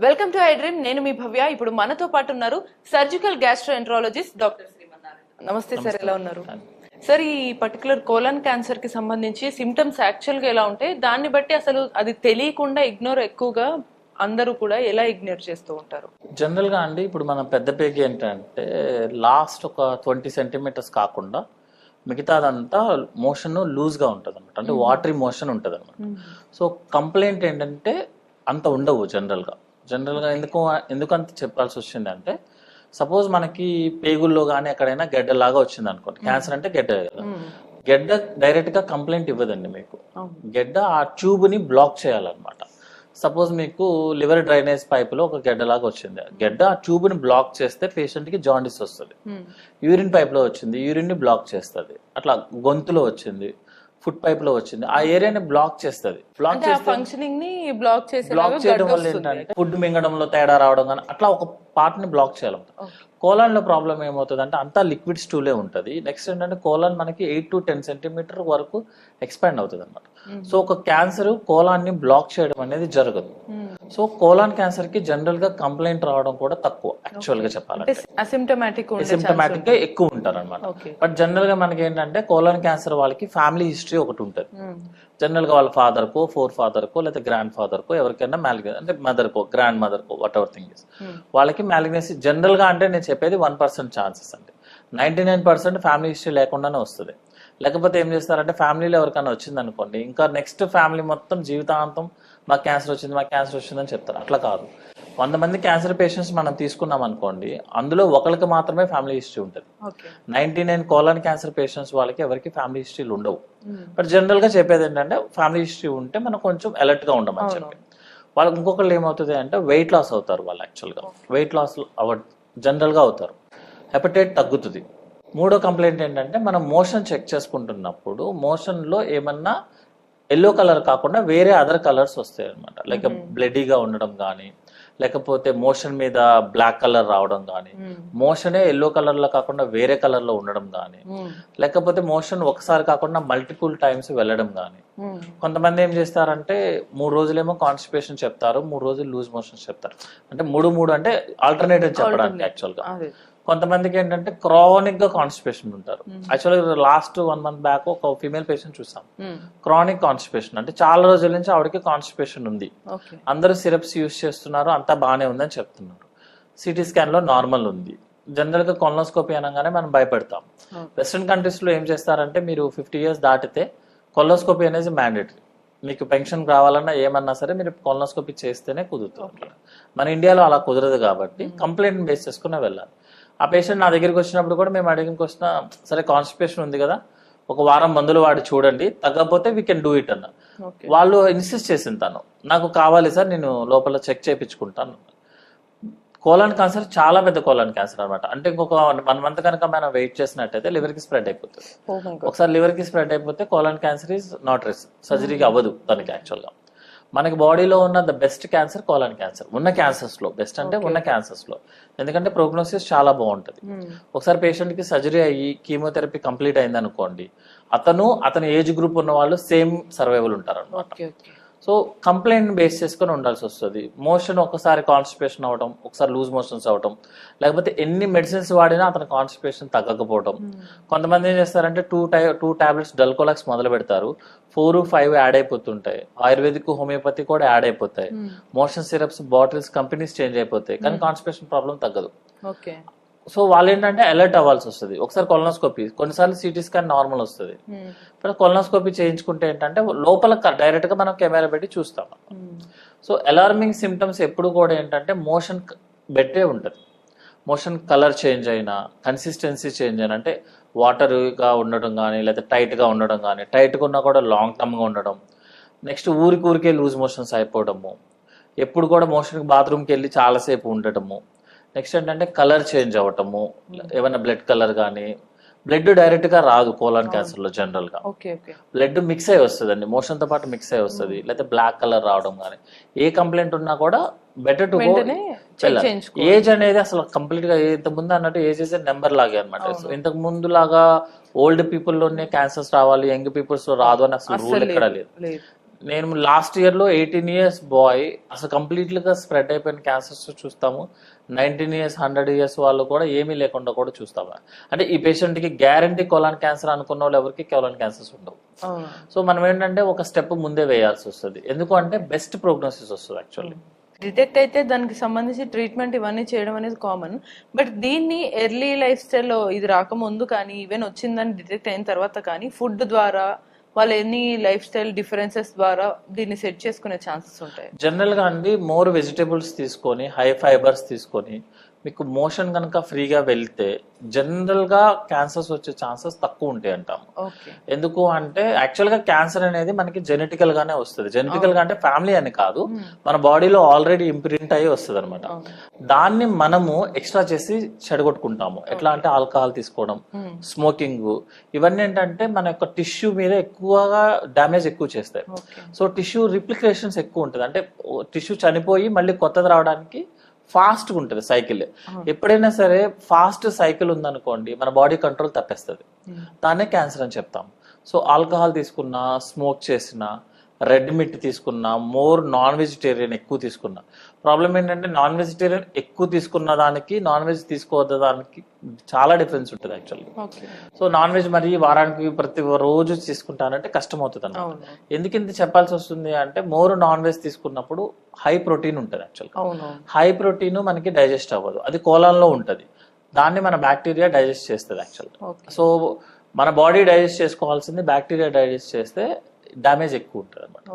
Welcome to I dream. నేను మీ భవ్య. ఇప్పుడు మనతో పాటు ఉన్నారు సర్జికల్ గ్యాస్ట్రోఎంట్రాలజిస్ట్ డాక్టర్ శ్రీమన్నారాయణ. నమస్తే సార్, ఎలా ఉన్నారు సార్? ఈ పర్టికులర్ కోలన్ క్యాన్సర్ కి సంబంధించి సిమ్టమ్స్ యాక్చువల్ గా ఎలా ఉంటాయి, దాన్ని బట్టి అసలు అది తెలియకుండా ఇగ్నోర్ ఎక్కువగా అందరూ కూడా ఎలా ఇగ్నోర్ చేస్తూ ఉంటారు? జనరల్ గా అండి, ఇప్పుడు మన పెద్ద పేగి ఏంటంటే లాస్ట్ ఒక 20 సెంటీమీటర్స్ కాకుండా మిగతాదంతా మోషన్ లూజ్ గా ఉంటది అనమాట, అంటే వాటరీ మోషన్ ఉంటది అనమాట. సో కంప్లైంట్ ఏంటంటే అంత ఉండవు జనరల్ గా ఎందుకంత చెప్పాల్సి వచ్చింది అంటే, సపోజ్ మనకి పేగుల్లో కానీ ఎక్కడైనా గడ్డలాగా వచ్చింది అనుకోండి. క్యాన్సర్ అంటే గడ్డ కదా, గడ్డ డైరెక్ట్ గా కంప్లైంట్ ఇవ్వదండి మీకు. గడ్డ ఆ ట్యూబ్ ని బ్లాక్ చేయాలన్నమాట. సపోజ్ మీకు లివర్ డ్రైనేజ్ పైప్ లో ఒక గడ్డలాగా వచ్చింది, గడ్డ ఆ ట్యూబ్ ని బ్లాక్ చేస్తే పేషెంట్ కి జాండిస్ వస్తుంది. యూరిన్ పైప్ లో వచ్చింది, యూరిన్ ని బ్లాక్ చేస్తుంది. అట్లా గొంతులో వచ్చింది, ఫుడ్ పైప్ లో వచ్చింది, ఆ ఏరియాని బ్లాక్ చేస్తుంది. బ్లాక్ చేయడం వల్ల ఏంటంటే ఫుడ్ మింగడంలో తేడా రావడం కానీ అట్లా ఒక పార్ట్ ని బ్లాక్ చేయాలి. కోలాన్ లో ప్రాబ్లం ఏమవుతుంది అంటే అంతా లిక్విడ్ స్టూలే ఉంటుంది. నెక్స్ట్ ఏంటంటే కోలాన్ మనకి 8 to 10 సెంటీమీటర్ వరకు ఎక్స్పాండ్ అవుతుంది అనమాట. సో ఒక క్యాన్సర్ కోలాన్ ని బ్లాక్ చేయడం అనేది జరగదు. సో కోలాన్ క్యాన్సర్ కి జనరల్ గా కంప్లైంట్ రావడం కూడా తక్కువ యాక్చువల్ గా చెప్పాలంటే. అసిమ్టమాటిక్ గా ఎక్కువ ఉంటారు అనమాట. బట్ జనరల్ గా మనకి ఏంటంటే కోలాన్ క్యాన్సర్ వాళ్ళకి ఫ్యామిలీ హిస్టరీ ఒకటి ఉంటుంది. జనరల్ గా వాళ్ళ ఫాదర్ కో, ఫోర్ ఫాదర్ కో, లేదా గ్రాండ్ ఫాదర్ కో ఎవరికైనా మ్యాలిగ్నెన్సీ, అంటే mother co, grand mother co, what ever thing is, వాళ్ళకి మ్యాలిగ్నెన్సీ జనరల్ గా అంటే నేను చెప్పేది 1% ఛాన్సెస్ అండి. 99% ఫ్యామిలీ హిస్టరీ లేకుండానే వస్తుంది. లేకపోతే ఏం చేస్తారంటే ఫ్యామిలీలో ఎవరికైనా వచ్చింది అనుకోండి, ఇంకా నెక్స్ట్ ఫ్యామిలీ మొత్తం జీవితాంతం మాకు క్యాన్సర్ వచ్చిందని చెప్తారు. అట్లా కాదు. 100 మంది క్యాన్సర్ పేషెంట్స్ మనం తీసుకున్నాం అనుకోండి, అందులో ఒకరికి మాత్రమే ఫ్యామిలీ హిస్టరీ ఉంటుంది. 99 కోలాన్ క్యాన్సర్ పేషెంట్స్ వాళ్ళకి ఎవరికి ఫ్యామిలీ హిస్టరీలు ఉండవు. బట్ జనరల్ గా చెప్పేది ఏంటంటే ఫ్యామిలీ హిస్టరీ ఉంటే మనం కొంచెం అలర్ట్ గా ఉండమని చెప్పి. వాళ్ళకి ఇంకొకళ్ళు ఏమవుతుంది అంటే వెయిట్ లాస్ అవుతారు వాళ్ళు. యాక్చువల్గా వెయిట్ లాస్ జనరల్ గా అవుతారు. హెపటైట్ తగ్గుతుంది. మూడో కంప్లైంట్ ఏంటంటే మనం మోషన్ చెక్ చేసుకుంటున్నప్పుడు మోషన్ లో ఏమన్నా ఎల్లో కలర్ కాకుండా వేరే అదర్ కలర్స్ వస్తాయి అనమాట. లైక్ బ్లడీగా ఉండడం కానీ, లేకపోతే మోషన్ మీద బ్లాక్ కలర్ రావడం కానీ, మోషనే ఎల్లో కలర్ లో కాకుండా వేరే కలర్ లో ఉండడం కానీ, లేకపోతే మోషన్ ఒకసారి కాకుండా మల్టిపుల్ టైమ్స్ వెళ్ళడం కానీ. కొంతమంది ఏం చేస్తారంటే 3 రోజులేమో కాన్స్టిపేషన్ చెప్తారు, 3 రోజులు లూజ్ మోషన్ చెప్తారు. అంటే 3 అంటే ఆల్టర్నేటివ్ చెప్పడానికి యాక్చువల్ గా. కొంతమందికి ఏంటంటే క్రానిక్ గా కాన్స్టిపేషన్ ఉంటారు. యాక్చువల్గా లాస్ట్ 1 month బ్యాక్ ఒక ఫీమేల్ పేషెంట్ చూసాం, క్రానిక్ కాన్స్టిపేషన్, అంటే చాలా రోజుల నుంచి ఆవిడకి కాన్స్టిపేషన్ ఉంది. అందరూ సిరప్స్ యూజ్ చేస్తున్నారు, అంతా బాగానే ఉందని చెప్తున్నారు. సిటీ స్కాన్ లో నార్మల్ ఉంది. జనరల్ గా కొలనోస్కోపీ అనగానే మనం భయపెడతాం. వెస్ట్రన్ కంట్రీస్ లో ఏం చేస్తారంటే మీరు 50 years దాటితే కొలనోస్కోపీ అనేది మ్యాండేటరీ. మీకు పెన్షన్ రావాలన్నా ఏమన్నా సరే మీరు కొలనోస్కోపీ చేస్తేనే కుదురుతుంది. మన ఇండియాలో అలా కుదరదు కాబట్టి కంప్లైంట్ బేస్ చేసుకునే వెళ్ళాలి. ఆ పేషెంట్ నా దగ్గరికి వచ్చినప్పుడు కూడా మేము అడిగినకి వచ్చిన సరే కాన్స్టిపేషన్ ఉంది కదా, ఒక వారం మందులు వాడి చూడండి, తగ్గకపోతే వీ కెన్ డూ ఇట్ అన్న. వాళ్ళు ఇన్సిస్ట్ చేసింది, తను నాకు కావాలి సార్, నేను లోపల చెక్ చేయించుకుంటాను. కోలాన్ క్యాన్సర్ చాలా పెద్ద కోలాన్ క్యాన్సర్ అనమాట. అంటే ఇంకొక 1 month కనుక మనం వెయిట్ చేసినట్టయితే లివర్ కి స్ప్రెడ్ అయిపోతుంది. ఒకసారి లివర్ కి స్ప్రెడ్ అయిపోతే colon cancer is not risk, సర్జరీకి అవ్వదు దానికి. యాక్చువల్ గా మనకి బాడీలో ఉన్న the best cancer colon cancer, ఉన్న క్యాన్సర్స్ లో బెస్ట్ అంటే ఉన్న క్యాన్సర్స్ లో. ఎందుకంటే ప్రోగ్నోసిస్ చాలా బాగుంటది. ఒకసారి పేషెంట్ కి సర్జరీ అయ్యి కీమోథెరపీ కంప్లీట్ అయింది అనుకోండి, అతని ఏజ్ గ్రూప్ ఉన్న వాళ్ళు సేమ్ సర్వైవల్ ఉంటారు అన్నమాట. సో కంప్లైంట్ బేస్ చేసుకుని ఉండాల్సి వస్తుంది. మోషన్ ఒకసారి కాన్స్టిపేషన్ అవడం, ఒకసారి లూజ్ మోషన్స్ అవడం, లేకపోతే ఎన్ని మెడిసిన్స్ వాడినా అతని కాన్స్టిపేషన్ తగ్గకపోవడం. కొంతమంది ఏం చేస్తారంటే 2 tablets డల్కోలాక్స్ మొదలు పెడతారు, 4, 5 యాడ్ అయిపోతుంటాయి. ఆయుర్వేదిక్, హోమియోపతి కూడా యాడ్ అయిపోతాయి. Motion syrups bottles companies change అయిపోతాయి, కానీ కాన్స్టిపేషన్ ప్రాబ్లం తగ్గదు. సో వాళ్ళు ఏంటంటే అలర్ట్ అవ్వాల్సి వస్తుంది. ఒకసారి కొలనోస్కోపీ, కొన్నిసార్లు సిటీ స్కాన్ నార్మల్ వస్తుంది. కొలనోస్కోపీ చేయించుకుంటే ఏంటంటే లోపల డైరెక్ట్ గా మనం కెమెరా పెట్టి చూస్తాం. సో అలార్మింగ్ సిమ్టమ్స్ ఎప్పుడు కూడా ఏంటంటే మోషన్ బెట్టే ఉంటుంది. మోషన్ కలర్ చేంజ్ అయినా, కన్సిస్టెన్సీ చేంజ్ అయినా, అంటే వాటర్ గా ఉండడం కానీ, లేదా టైట్ గా ఉండడం కానీ, టైట్ గా ఉన్నా కూడా లాంగ్ టర్మ్ గా ఉండడం. నెక్స్ట్ ఊరికే లూజ్ మోషన్స్ అయిపోవడము, ఎప్పుడు కూడా మోషన్ బాత్రూమ్కి వెళ్ళి చాలాసేపు ఉండటము. నెక్స్ట్ ఏంటంటే కలర్ చేంజ్ అవ్వటము, ఏమైనా బ్లడ్ కలర్ కానీ. బ్లడ్ డైరెక్ట్ గా రాదు కోలాన్ క్యాన్సర్ లో. జనరల్ గా బ్లడ్ మిక్స్ అయి వస్తుంది అండి, మోషన్ తో పాటు మిక్స్ అయి వస్తుంది. లేదా బ్లాక్ కలర్ రావడం కానీ. ఏ కంప్లైంట్ ఉన్నా కూడా బెటర్ టు గో. ఏజ్ అనేది అసలు కంప్లీట్ గా ఇంతకు ముందు అన్నట్టు ఏజ్ ఇస్ నెంబర్ లాగే అనమాట. ఇంతకు ముందు లాగా ఓల్డ్ పీపుల్ లోనే క్యాన్సర్స్ రావాలి, యంగ్ పీపుల్స్ లో రాదు అని అసలు రూల్ ఎక్కడా లేదు. నేను లాస్ట్ ఇయర్ లో 18 years బాయ్ అసలు కంప్లీట్లీగా స్ప్రెడ్ అయిపోయిన క్యాన్సర్స్ చూస్తాము. 19 years 100 years వాళ్ళు కూడా ఏమీ లేకుండా కూడా చూస్తాము. అంటే ఈ పేషెంట్ కి గ్యారంటీ కొలాన్ క్యాన్సర్ అనుకున్న వాళ్ళు ఎవరికి కొలాన్ క్యాన్సర్స్ ఉండవు. సో మనం ఏంటంటే ఒక స్టెప్ ముందే వేయాల్సి వస్తుంది. ఎందుకు అంటే బెస్ట్ ప్రోగ్నోసిస్ వస్తుంది యాక్చువల్లీ. డిటెక్ట్ అయితే దానికి సంబంధించి ట్రీట్మెంట్ ఇవన్నీ చేయడం అనేది కామన్. బట్ దీన్ని ఎర్లీ లైఫ్ స్టైల్లో ఇది రాకముందు కానీ ఈవెన్ వచ్చిందని డిటెక్ట్ అయిన తర్వాత కానీ ఫుడ్ ద్వారా వాళ్ళు ఎన్ని లైఫ్ స్టైల్ డిఫరెన్సెస్ ద్వారా దీన్ని సెట్ చేసుకునే ఛాన్సెస్ ఉంటాయి? జనరల్ గా అండి మోర్ వెజిటేబుల్స్ తీసుకొని హై ఫైబర్స్ తీసుకొని మీకు మోషన్ కనుక ఫ్రీగా వెళ్తే జనరల్ గా క్యాన్సర్స్ వచ్చే ఛాన్సెస్ తక్కువ ఉంటాయి అంటాము. ఎందుకు అంటే యాక్చువల్ గా క్యాన్సర్ అనేది మనకి జెనెటికల్ గానే వస్తుంది. జెనెటికల్ గా అంటే ఫ్యామిలీ అని కాదు, మన బాడీలో ఆల్రెడీ ఇంప్రింట్ అయ్యి వస్తుంది అనమాట. దాన్ని మనము ఎక్స్ట్రా చేసి చెడగొట్టుకుంటాము. ఎట్లా అంటే ఆల్కహాల్ తీసుకోవడం, స్మోకింగ్, ఇవన్నీ ఏంటంటే మన యొక్క టిష్యూ మీద ఎక్కువగా డ్యామేజ్ ఎక్కువ చేస్తాయి. సో టిష్యూ రిప్లికేషన్స్ ఎక్కువ ఉంటుంది. అంటే టిష్యూ చనిపోయి మళ్ళీ కొత్తది రావడానికి ఫాస్ట్ గా ఉంటుంది సైకిల్. ఎప్పుడైనా సరే ఫాస్ట్ సైకిల్ ఉందనుకోండి మన బాడీ కంట్రోల్ తప్పేస్తుంది. దాన్నే క్యాన్సర్ అని చెప్తాం. సో ఆల్కహాల్ తీసుకున్నా, స్మోక్ చేసినా, రెడ్ మీట్ తీసుకున్నా, మోర్ నాన్ వెజిటేరియన్ ఎక్కువ తీసుకున్నా, ప్రాబ్లం ఏంటంటే నాన్ వెజిటేరియన్ ఎక్కువ తీసుకున్న దానికి నాన్ వెజ్ తీసుకోవద్ద దానికి చాలా డిఫరెన్స్ ఉంటుంది యాక్చువల్లీ. సో నాన్ వెజ్ మరి వారానికి ప్రతి రోజు తీసుకుంటానంటే కష్టం అవుతుంది అన్నమాట. ఎందుకు ఇంత చెప్పాల్సి వస్తుంది అంటే మోర్ నాన్ వెజ్ తీసుకున్నప్పుడు హై ప్రోటీన్ ఉంటుంది యాక్చువల్గా. హై ప్రోటీన్ మనకి డైజెస్ట్ అవ్వదు, అది కోలాన్ లో ఉంటుంది. దాన్ని మన బ్యాక్టీరియా డైజెస్ట్ చేస్తుంది యాక్చువల్గా. సో మన బాడీ డైజెస్ట్ చేసుకోవాల్సింది బ్యాక్టీరియా డైజెస్ట్ చేస్తే డ్యామేజ్ ఎక్కువ ఉంటుంది అనమాట.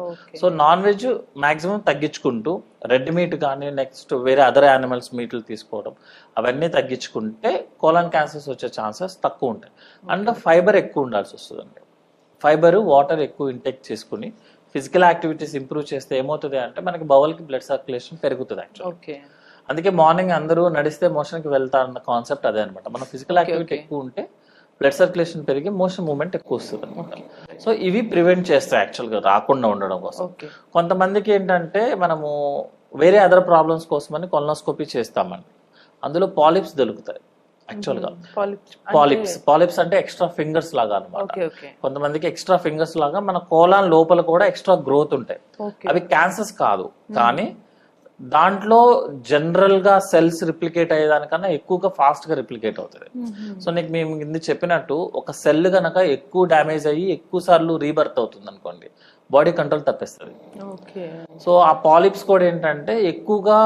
సో నాన్ వెజ్ మాక్సిమం తగ్గించుకుంటూ రెడ్ మీట్ కానీ నెక్స్ట్ వేరే అదర్ యానిమల్స్ మీట్లు తీసుకోవడం అవన్నీ తగ్గించుకుంటే కోలాన్ క్యాన్సర్స్ వచ్చే ఛాన్సెస్ తక్కువ ఉంటాయి. అండ్ ఫైబర్ ఎక్కువ ఉండాల్సి వస్తుందండి. ఫైబర్, వాటర్ ఎక్కువ ఇంటేక్ చేసుకుని ఫిజికల్ యాక్టివిటీస్ ఇంప్రూవ్ చేస్తే ఏమవుతుంది అంటే మనకి బౌల్కి బ్లడ్ సర్క్యులేషన్ పెరుగుతుంది యాక్చువల్లీ. అందుకే మార్నింగ్ అందరూ నడిస్తే మోషన్కి వెళ్తారన్న కాన్సెప్ట్ అదే అనమాట. మనం ఫిజికల్ యాక్టివిటీ ఎక్కువ ఉంటే బ్లడ్ సర్క్యులేషన్ పెరిగి మోషన్ మూవ్మెంట్ ఎక్కువ వస్తుంది అనమాట. సో ఇవి ప్రివెంట్ చేస్తాయి యాక్చువల్గా రాకుండా ఉండడం కోసం. కొంతమందికి ఏంటంటే మనము వేరే అదర్ ప్రాబ్లమ్స్ కోసమని కొలనోస్కోపీ చేస్తామండి. అందులో పాలిప్స్ దొరుకుతాయి యాక్చువల్గా. పాలిప్స్ అంటే ఎక్స్ట్రా ఫింగర్స్ లాగా అనమాట. కొంతమందికి ఎక్స్ట్రా ఫింగర్స్ లాగా మన కోలాన్ లోపల కూడా ఎక్స్ట్రా గ్రోత్ ఉంటాయి. అవి క్యాన్సర్స్ కాదు, కానీ దాంట్లో జనరల్ గా సెల్స్ రిప్లికేట్ అయ్యేదానికన్నా ఎక్కువగా ఫాస్ట్ గా రిప్లికేట్ అవుతుంది. సో నీకు మేము కింద చెప్పినట్టు ఒక సెల్ గనక ఎక్కువ డ్యామేజ్ అయ్యి ఎక్కువ సార్లు రీబర్త్ అవుతుంది అనుకోండి, బాడీ కంట్రోల్ తప్పేస్తుంది. సో ఆ పాలిప్స్ కూడా ఏంటంటే ఎక్కువగా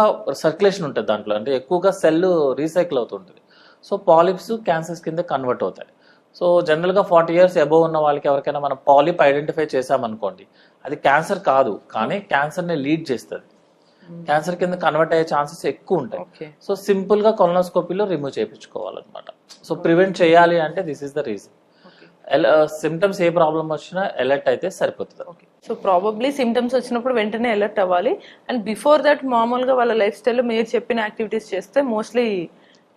సర్క్యులేషన్ ఉంటుంది దాంట్లో, అంటే ఎక్కువగా సెల్ రీసైకిల్ అవుతుంటుంది. సో పాలిప్స్ క్యాన్సర్స్ కింద కన్వర్ట్ అవుతాయి. సో జనరల్ గా 40 years అబోవ్ ఉన్న వాళ్ళకి ఎవరికైనా మనం పాలిప్ ఐడెంటిఫై చేసామనుకోండి, అది క్యాన్సర్ కాదు కానీ క్యాన్సర్ ని లీడ్ చేస్తుంది, క్యాన్సర్ కింద కన్వర్ట్ అయ్యే ఛాన్సెస్ ఎక్కువ ఉంటాయి. సో సింపుల్ గా కొలనోస్కోపీలో రిమూవ్ చేయించుకోవాలన్నమాట. సో ప్రివెంట్ చేయాలి అంటే this is the reason. Symptoms A problem వచ్చినా అలర్ట్ అయితే సరిపోతుంది. సో ప్రాబబ్లీ సిమ్టమ్స్ వచ్చినప్పుడు వెంటనే అలర్ట్ అవ్వాలి. అండ్ బిఫోర్ దట్ మామూలుగా వాళ్ళ లైఫ్ స్టైల్లో మీరు చెప్పిన యాక్టివిటీస్ చేస్తే మోస్ట్లీ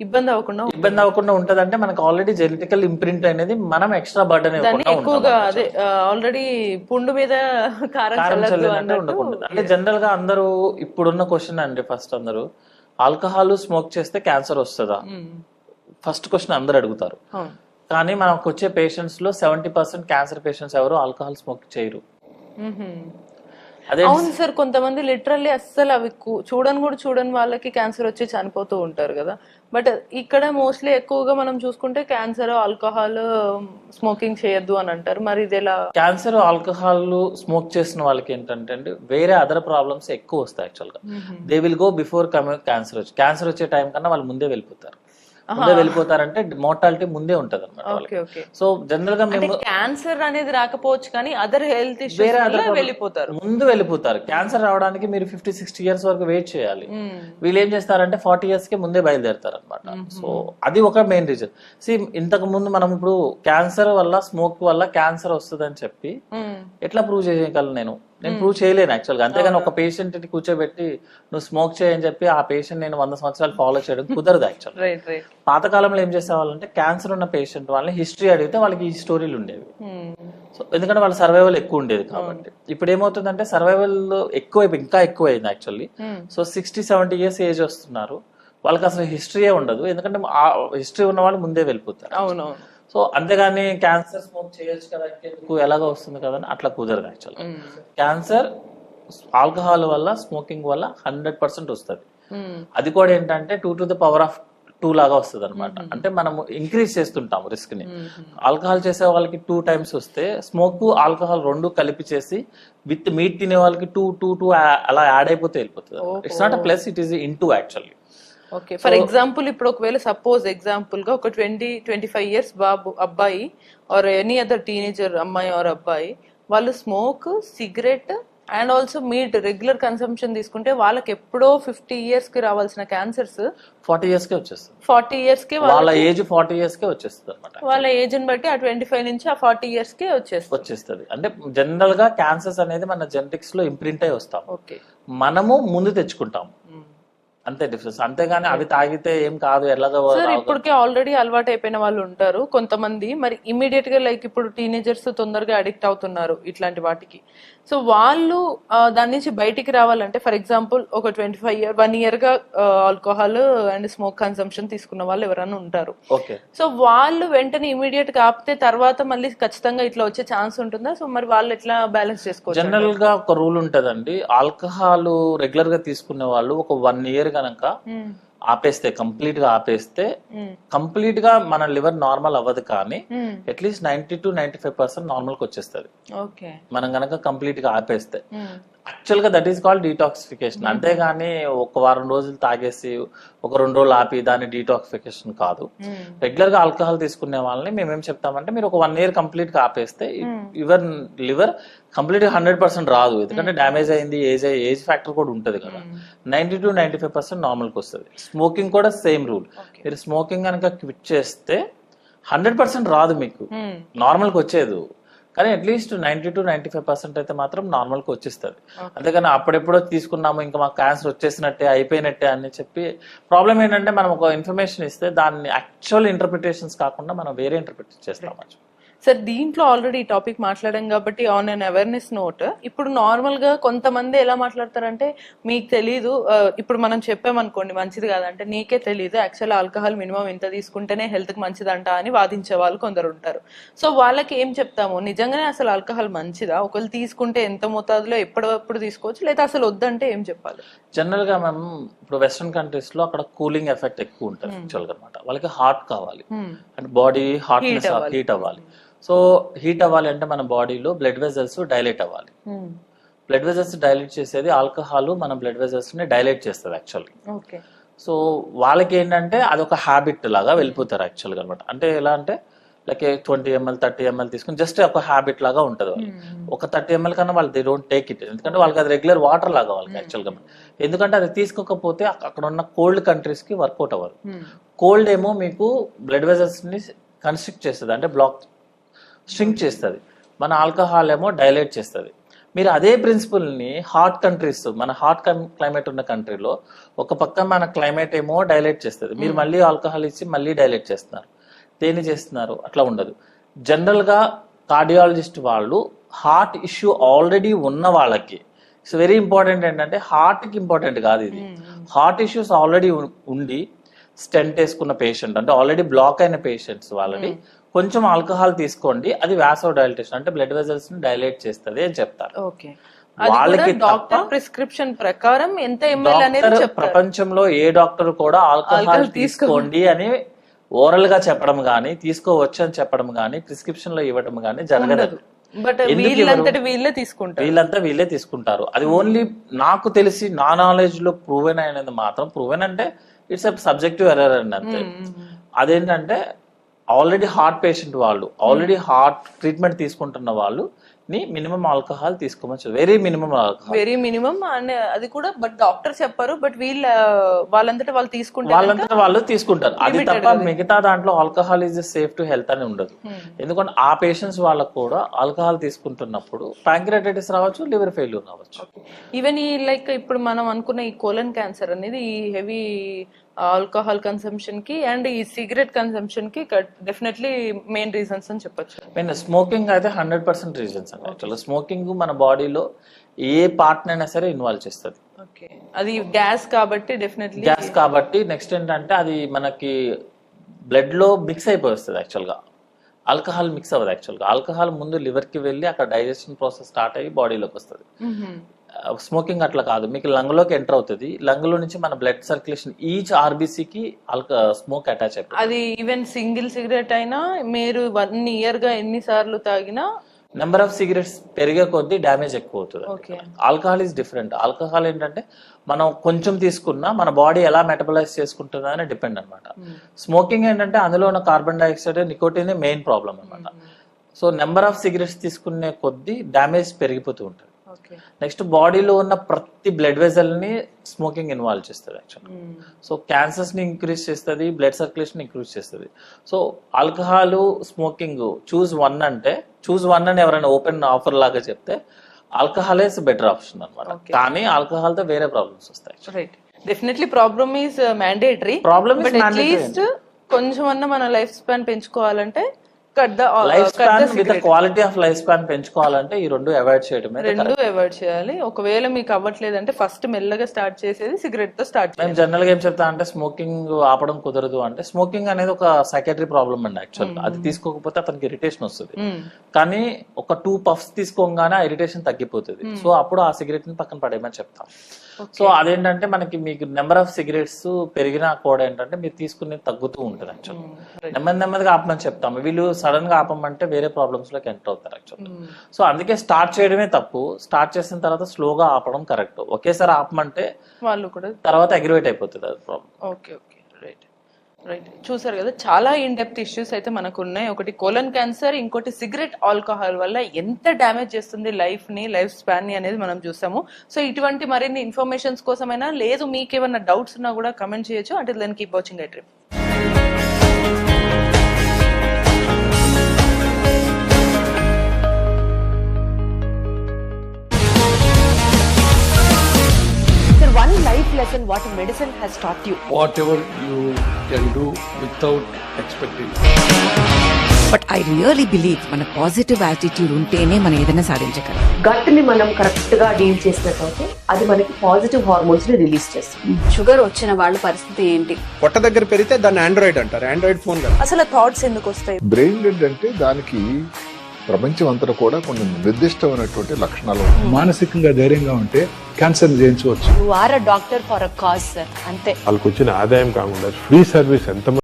ఇబ్బంది అవ్వకుండా ఉంటది. అంటే మనకు ఆల్రెడీ జెనెటికల్ ఇంప్రింట్ అనేది మనం ఎక్స్ట్రా బర్డెన్ ఎక్కువగా అదే ఆల్రెడీ పుండు మీద కారం ఉండకూడదు. అంటే జనరల్ గా అందరూ ఇప్పుడున్న క్వశ్చన్ అండి, ఫస్ట్ అందరూ ఆల్కహాల్ స్మోక్ చేస్తే క్యాన్సర్ వస్తుందా ఫస్ట్ క్వశ్చన్ అందరు అడుగుతారు. కానీ మనకు వచ్చే పేషెంట్స్ లో 70% క్యాన్సర్ పేషెంట్స్ ఎవరు ఆల్కహాల్ స్మోక్ చేయరు. అవును సార్, కొంతమంది లిటరల్లీ అస్సలు అవి చూడని వాళ్ళకి క్యాన్సర్ వచ్చి చనిపోతూ ఉంటారు కదా. బట్ ఇక్కడ మోస్ట్లీ ఎక్కువగా మనం చూసుకుంటే క్యాన్సర్ ఆల్కహాల్ స్మోకింగ్ చేయొద్దు అని అంటారు. మరి ఇది ఎలా? క్యాన్సర్ ఆల్కహాల్ స్మోక్ చేసిన వాళ్ళకి ఏంటంటే వేరే అదర్ ప్రాబ్లమ్స్ ఎక్కువ వస్తాయి యాక్చువల్ గా. They will go before cancer వచ్చే టైం కన్నా వాళ్ళు ముందే వెళ్ళిపోతారంటే మోర్టాలిటీ ముందే ఉంటది అనమాట. సో జనరల్ గా మేము క్యాన్సర్ అనేది రాకపోవచ్చు కానీ అదర్ హెల్త్ ముందు వెళ్ళిపోతారు. క్యాన్సర్ రావడానికి మీరు 50-60 years వరకు వెయిట్ చేయాలి. వీళ్ళు ఏం చేస్తారంటే 40 years కి ముందే బయలుదేరుతారు అనమాట. సో అది ఒక మెయిన్ రీజన్. ఇంతకు ముందు మనం ఇప్పుడు క్యాన్సర్ వల్ల స్మోక్ వల్ల క్యాన్సర్ వస్తుంది అని చెప్పి ఎట్లా ప్రూవ్ చేయగలను? నేను ప్రూవ్ చేయలేను యాక్చువల్గా. అంతేగాని ఒక పేషెంట్ ని కూర్చోబెట్టి నువ్వు స్మోక్ చేయని చెప్పి ఆ పేషెంట్ నేను 100 సంవత్సరాలు ఫాలో చేయడం కుదరదు యాక్చువల్. పాతకాలంలో ఏం చేసేవాళ్ళంటే క్యాన్సర్ ఉన్న పేషెంట్ వాళ్ళని హిస్టరీ అడిగితే వాళ్ళకి ఈ స్టోరీలు ఉండేవి. సో ఎందుకంటే వాళ్ళ సర్వైవల్ ఎక్కువ ఉండేది కాబట్టి. ఇప్పుడు ఏమవుతుందంటే సర్వైవల్ ఇంకా ఎక్కువైంది యాక్చువల్లీ. సో 60-70 years ఏజ్ వస్తున్నారు, వాళ్ళకి అసలు హిస్టరీయే ఉండదు. ఎందుకంటే ఆ హిస్టరీ ఉన్న వాళ్ళు ముందే వెళ్ళిపోతారు. సో అంతేగాని క్యాన్సర్ స్మోక్ చేయొచ్చు కదా ఇంకెందుకు ఎలాగో వస్తుంది కదా అని అట్లా కుదరదు యాక్చువల్గా. క్యాన్సర్ ఆల్కహాల్ వల్ల స్మోకింగ్ వల్ల 100% వస్తుంది. అది కూడా ఏంటంటే 2 to the power of 2 లాగా వస్తుంది అనమాట. అంటే మనము ఇంక్రీజ్ చేస్తుంటాము రిస్క్ ని. ఆల్కహాల్ చేసే వాళ్ళకి 2 times వస్తే స్మోక్ ఆల్కహాల్ 2 కలిపి చేసి విత్ మీట్ తినే వాళ్ళకి 2 అలా యాడ్ అయిపోతే వెళ్ళిపోతుంది. It's not a plus, it is into actually. Okay, for example ఇప్పుడు ఒకవేళ సపోజ్ ఎగ్జాంపుల్ గా ఒక 20-25 years బాబు అబ్బాయి ఆర్ ఎనీ అదర్ టీనేజర్ అమ్మాయి ఆర్ అబ్బాయి వాళ్ళు smoke, cigarette and also meet regular consumption తీసుకుంటే వాళ్ళకి ఎప్పుడో 50 years కి రావాల్సిన క్యాన్సర్స్ 40 years కే వచ్చేస్తుంది. 40 years కి వాళ్ళ ఏజ్ 40 years కే వచ్చేస్తుంది అనమాట. వాళ్ళ ఏజ్ ని బట్టి ఆ 25 నుంచి ఆ 40 years కే వచ్చేస్తుంది. అంటే జనరల్ గా క్యాన్సర్స్ అనేది మన జెనెటిక్స్ లో ఇంప్రింట్ అయి వస్తాం. ఓకే, మనము ముందు తెచ్చుకుంటాం అంతే డిఫరెన్స్. అంతేగాని అవి తాగితే ఏం కాదు ఎలాగో. ఇప్పటికే ఆల్రెడీ అలవాటు అయిపోయిన వాళ్ళు ఉంటారు కొంతమంది, మరి ఇమీడియట్ గా లైక్ ఇప్పుడు టీనేజర్స్ తొందరగా అడిక్ట్ అవుతున్నారు ఇట్లాంటి వాటికి. సో వాళ్ళు దాని నుంచి బయటికి రావాలంటే ఫర్ ఎగ్జాంపుల్ ఒక 1 year గా ఆల్కహాల్ అండ్ స్మోక్ కన్సంప్షన్ తీసుకున్న వాళ్ళు ఎవరైనా ఉంటారు. సో వాళ్ళు వెంటనే ఇమీడియట్ గా ఆపితే తర్వాత మళ్ళీ ఖచ్చితంగా ఇట్లా వచ్చే ఛాన్స్ ఉంటుందా? సో మరి వాళ్ళు ఎట్లా బ్యాలెన్స్ చేసుకోవచ్చు? జనరల్ గా ఒక రూల్ ఉంటదండి, ఆల్కహాల్ రెగ్యులర్ గా తీసుకునే వాళ్ళు ఒక 1 year కనుక ఆపేస్తే, కంప్లీట్ గా ఆపేస్తే కంప్లీట్ గా మన లివర్ నార్మల్ అవ్వదు, కానీ అట్లీస్ట్ 90 to 95% నార్మల్ కి వచ్చేస్తుంది మనం గనక కంప్లీట్ గా ఆపేస్తే. యాక్చువల్ గా దట్ ఈస్ కాల్డ్ డీటాక్సిఫికేషన్. అంతేగాని ఒక వారం రోజులు తాగేసి ఒక 2 రోజులు ఆపి దాని డీటాక్సిఫికేషన్ కాదు. రెగ్యులర్ గా ఆల్కహాల్ తీసుకునే వాళ్ళని మేమేం చెప్తామంటే మీరు ఒక 1 year కంప్లీట్ గా ఆపేస్తే యువర్ లివర్ కంప్లీట్ గా 100% రాదు, ఎందుకంటే డ్యామేజ్ అయింది, ఏజ్ ఫ్యాక్టర్ కూడా ఉంటది కదా. 90 to 95% నార్మల్ కి వస్తుంది. స్మోకింగ్ కూడా సేమ్ రూల్. మీరు స్మోకింగ్ కనుక క్విట్ చేస్తే 100% రాదు మీకు, నార్మల్ కి వచ్చేది, కానీ అట్లీస్ట్ 90 to 95% అయితే మాత్రం నార్మల్ కి వచ్చేస్తుంది. అంతేగాని అప్పుడెప్పుడో తీసుకున్నాము ఇంకా మాకు క్యాన్సర్ వచ్చేసినట్టే అయిపోయినట్టే అని చెప్పి, ప్రాబ్లం ఏంటంటే మనం ఒక ఇన్ఫర్మేషన్ ఇస్తే దాన్ని యాక్చువల్ ఇంటర్ప్రిటేషన్స్ కాకుండా మనం వేరే ఇంటర్ప్రిట్ చేస్తాం. సార్ దీంట్లో ఆల్రెడీ టాపిక్ మాట్లాడాం కాబట్టి ఆన్ అన్ అవేర్నెస్ నోట్, ఇప్పుడు నార్మల్ గా కొంతమంది ఎలా మాట్లాడతారంటే మీకు తెలీదు, ఇప్పుడు మనం చెప్పామనుకోండి మంచిది కాదంటే నీకే తెలీదు, యాక్చువల్ ఆల్కహాల్ మినిమం ఇంత తీసుకుంటేనే హెల్త్ కి మంచిదంట అని వాదించే వాళ్ళు కొందరు ఉంటారు. సో వాళ్ళకి ఏం చెప్తాము, నిజంగానే అసలు ఆల్కహాల్ మంచిదా, ఒకళ్ళు తీసుకుంటే ఎంత మోతాదులో ఎప్పుడప్పుడు తీసుకోవచ్చు, లేదా అసలు వద్దంటే ఏం చెప్పాలి? జనరల్ గా మేము ఇప్పుడు వెస్ట్రన్ కంట్రీస్ లో అక్కడ కూలింగ్ ఎఫెక్ట్ ఎక్కువ ఉంటుంది యాక్చువల్ గా అనమాట. వాళ్ళకి హాట్ కావాలి, అంటే బాడీ హాట్నెస్ హీట్ అవ్వాలి. సో హీట్ అవ్వాలి అంటే మన బాడీలో బ్లడ్ వెజల్స్ డైలేట్ అవ్వాలి. బ్లడ్ వెజల్స్ డైలేట్ చేసేది ఆల్కహాల్ మన బ్లడ్ వెజల్స్ ని డైలేట్ చేస్తుంది యాక్చువల్లీ. సో వాళ్ళకి ఏంటంటే అదొక హ్యాబిట్ లాగా వెళ్ళిపోతారు యాక్చువల్ గా అనమాట. అంటే ఎలా అంటే లైక్ 20 ml 30 ml తీసుకుని జస్ట్ ఒక హ్యాబిట్ లాగా ఉంటుంది వాళ్ళు. ఒక 30 ml కన్నా వాళ్ళు దే డోంట్ టేక్ ఇట్, ఎందుకంటే వాళ్ళకి అది రెగ్యులర్ వాటర్ లాగా వాళ్ళకి యాక్చువల్ గా. ఎందుకంటే అది తీసుకోకపోతే అక్కడ ఉన్న కోల్డ్ కంట్రీస్ కి వర్కౌట్ అవ్వరు. కోల్డ్ ఏమో మీకు బ్లడ్ వెజల్స్ ని కన్స్ట్రిక్ట్ చేస్తుంది, అంటే బ్లాక్ స్ట్రింక్ చేస్తుంది. మన ఆల్కహాల్ ఏమో డైలేట్ చేస్తుంది. మీరు అదే ప్రిన్సిపల్ ని హాట్ కంట్రీస్, మన హాట్ క్లైమేట్ ఉన్న కంట్రీలో ఒక పక్క మన క్లైమేట్ ఏమో డైలేట్ చేస్తుంది, మీరు మళ్ళీ ఆల్కహాల్ ఇచ్చి మళ్ళీ డైలేట్ చేస్తున్నారు. దేని చేస్తున్నారు? అట్లా ఉండదు. జనరల్ గా కార్డియాలజిస్ట్ వాళ్ళు హార్ట్ ఇష్యూ ఆల్రెడీ ఉన్న వాళ్ళకి, ఇట్స్ వెరీ ఇంపార్టెంట్ ఏంటంటే హార్ట్ కి ఇంపార్టెంట్ కాదు ఇది, హార్ట్ ఇష్యూస్ ఆల్రెడీ ఉండి స్టెంట్ వేసుకున్న పేషెంట్, అంటే ఆల్రెడీ బ్లాక్ అయిన పేషెంట్స్ వాళ్ళని కొంచెం ఆల్కహాల్ తీసుకోండి, అది వాసో డైలటేషన్ అంటే బ్లడ్ వెజల్స్ ని డైలేట్ చేస్తుంది అని చెప్తారు. వాళ్ళకి డాక్టర్ ప్రిస్క్రిప్షన్ ప్రకారం ఎంత ఎంఎల్ అనేది ప్రపంచంలో ఏ డాక్టర్ కూడా ఆల్కహాల్ తీసుకోండి అని ఓరల్ గా చెప్పడం గానీ, తీసుకోవచ్చు అని చెప్పడం గానీ, ప్రిస్క్రిప్షన్ లో ఇవ్వడం గానీ జరగదు. వీళ్ళంతా వీళ్ళే తీసుకుంటారు. అది ఓన్లీ నాకు తెలిసి నా నాలెడ్జ్ లో ప్రూవెన్ అయినది మాత్రం, ప్రూవెన్ అంటే ఇట్స్ ఎ సబ్జెక్టివ్ ఎర్రర్ అండి అంతే. అదేంటంటే ఆల్రెడీ హార్ట్ పేషెంట్ వాళ్ళు, ఆల్రెడీ హార్ట్ ట్రీట్మెంట్ తీసుకుంటున్న వాళ్ళు ని మినిమం ఆల్కహాల్ తీసుకోవచ్చు, very minimum alcohol, very minimum. And అది కూడా బట్ డాక్టర్ చెప్పారు, బట్ వాళ్ళంతటా వాళ్ళు తీసుకుంటారు. అది తప్ప మిగతా దాంట్లో alcohol is safe to health అని ఉండదు. ఎందుకంటే ఆ పేషెంట్స్ వాళ్ళకు కూడా ఆల్కహాల్ తీసుకుంటున్నప్పుడు ప్యాంక్రియాటైటిస్ రావచ్చు, లివర్ ఫెయిల్యూర్ రావచ్చు. ఈవెన్ ఈ లైక్ ఇప్పుడు మనం అనుకున్న ఈ కోలన్ క్యాన్సర్ అనేది ఈ హెవీ ఆల్కహాల్ కన్సంప్షన్ కి అండ్ ఈ సిగరెట్ కన్సంప్షన్ కి డెఫినెట్లీ మెయిన్ రీజన్స్ అని చెప్పొచ్చు. మెయిన్ స్మోకింగ్ అయితే 100% రీజన్స్ అండి. యాక్చువల్లీ స్మోకింగ్ మన బాడీలో ఏ పార్ట్ అయినా సరే ఇన్వాల్వ్ చేస్తుంది. అది గ్యాస్ కాబట్టి డెఫినెట్లీ నెక్స్ట్ ఏంటంటే అది మనకి బ్లడ్ లో మిక్స్ అయిపోతుంది యాక్చువల్ గా. ఆల్కహాల్ మిక్స్ అవ్వదు యాక్చువల్గా. ఆల్కహాల్ ముందు లివర్కి వెళ్ళి అక్కడ డైజెషన్ ప్రాసెస్ స్టార్ట్ అయ్యి బాడీలోకి వస్తుంది. స్మోకింగ్ అట్లా కాదు, మీకు లంగ్లోకి ఎంటర్ అవుతుంది, లంగ్లో నుంచి మన బ్లడ్ సర్క్యులేషన్ ఈచ్ ఆర్బీసీకి స్మోక్ అటాచ్ అయిపోతుంది. అది ఈవెన్ సింగిల్ సిగరెట్ అయినా మీరు 1 ఇయర్ గా ఎన్ని సార్లు తాగినా నెంబర్ ఆఫ్ సిగరెట్స్ పెరిగే కొద్దీ డ్యామేజ్ ఎక్కువ అవుతుంది. Okay. Alcohol is different. Alcohol ఏంటంటే మనం కొంచెం తీసుకున్నా మన బాడీ ఎలా మెటబలైజ్ చేసుకుంటుందా అని డిపెండ్ అనమాట. స్మోకింగ్ ఏంటంటే అందులో ఉన్న carbon dioxide, nicotine main problem అనమాట. సో నెంబర్ ఆఫ్ సిగరెట్స్ తీసుకునే కొద్దీ డ్యామేజ్ పెరిగిపోతూ ఉంటుంది. నెక్స్ట్ బాడీలో ఉన్న ప్రతి బ్లడ్ వెజల్ ని స్మోకింగ్ ఇన్వాల్వ్ చేస్తుంది యాక్చువల్లీ. సో క్యాన్సర్స్ ని ఇంక్రీజ్ చేస్తుంది, బ్లడ్ సర్క్యులేషన్ ఇంక్రీజ్ చేస్తుంది. సో ఆల్కహాల్, స్మోకింగ్ చూస్ 1 అంటే చూస్ 1 అని ఎవరైనా ఓపెన్ ఆఫర్ లాగా చెప్తే ఆల్కహాల్ ఇస్ బెటర్ ఆప్షన్ అనమాట. కానీ ఆల్కహాల్ తో వేరే ప్రాబ్లమ్స్ వస్తాయి. Right, definitely problem is mandatory. Problem but at least కొంచెం అన్న మన లైఫ్ స్పాన్ పెంచుకోవాలంటే life span with quality of life span పెంచుకోవాలంటే ఈ 2 అవాయిడ్ చేయడమే. 2 అవాయిడ్ చేయాలి. ఒకవేళ మీకు అవ్వట్లేదంటే ఫస్ట్ మెల్లగా స్టార్ట్ చేసేది సిగరెట్ తో స్టార్ట్ చేయాలి. మేము జనరల్ గా ఏం చెప్తా అంటే స్మోకింగ్ ఆపడం కుదరదు అంటే, స్మోకింగ్ అనేది ఒక సైకాట్రీ ప్రాబ్లమ్ అండి యాక్చువల్. అది తీసుకోకపోతే అతనికి ఇరిటేషన్ వస్తుంది, కానీ ఒక 2 పఫ్స్ తీసుకోగానే ఆ ఇరిటేషన్ తగ్గిపోతుంది. సో అప్పుడు ఆ సిగరెట్ ని పక్కన పడేయమని చెప్తాం. సో అదేంటంటే మనకి మీకు నెంబర్ ఆఫ్ సిగరెట్స్ పెరిగినా కూడా ఏంటంటే మీరు తీసుకునేది తగ్గుతూ ఉంటుంది యాక్చువల్. నెమ్మదిగా ఆపమని చెప్తాము. వీళ్ళు సడన్ గా ఆపమంటే వేరే ప్రాబ్లమ్స్ లోకి ఎంటర్ అవుతారు యాక్చువల్. సో అందుకే స్టార్ట్ చేయడమే తప్పు, స్టార్ట్ చేసిన తర్వాత స్లోగా ఆపడం కరెక్ట్. ఒకేసారి ఆపమంటే వాళ్ళు కూడా తర్వాత అగ్రివేట్ అయిపోతుంది అది problem. Okay okay, right right. చూసారు కదా, చాలా ఇన్ డెప్త్ ఇష్యూస్ అయితే మనకు ఉన్నాయి. ఒకటి కోలన్ క్యాన్సర్, ఇంకోటి సిగరెట్, ఆల్కహాల్ వల్ల ఎంత డ్యామేజ్ చేస్తుంది లైఫ్ ని, లైఫ్ స్పాన్ ని అనేది మనం చూసాము. సో ఇటువంటి మరిన్ని ఇన్ఫర్మేషన్స్ కోసమైనా, లేదు మీకు ఏమైనా డౌట్స్ ఉన్నా కూడా కమెంట్ చేయొచ్చు. అంటే then keep watching I dream. One life lesson what medicine has taught you. Whatever you can do without expecting. But I really believe మన పాజిటివ్ యాటిట్యూడ్ ఉంటేనే మనం ఏదైనా సాధించగలం. గట్ ని మనం కరెక్ట్ గా డీల్ చేసినట్లయితే అది మనకి పాజిటివ్ హార్మోన్స్ ని రిలీజ్ చేస్తుంది. షుగర్ వచ్చిన వాళ్ళ పరిస్థితి ఏంటి? పొట్ట దగ్గర పెరిగితే దాన్ని ఆండ్రాయిడ్ అంటారు, ఆండ్రాయిడ్ ఫోన్ కదా. అసలు థాట్స్ ఎందుకు వస్తాయి? బ్రెయిన్ డెడ్ అంటే దానికి ప్రపంచం అంతా కూడా కొన్ని నిర్దిష్టమైనటువంటి లక్షణాలు. మానసికంగా ధైర్యంగా ఉంటే క్యాన్సర్ జయించవచ్చు. You are a doctor for a cause sir, అంతే. వాళ్ళకి వచ్చిన ఆదాయం కాకుండా ఫ్రీ సర్వీస్ ఎంత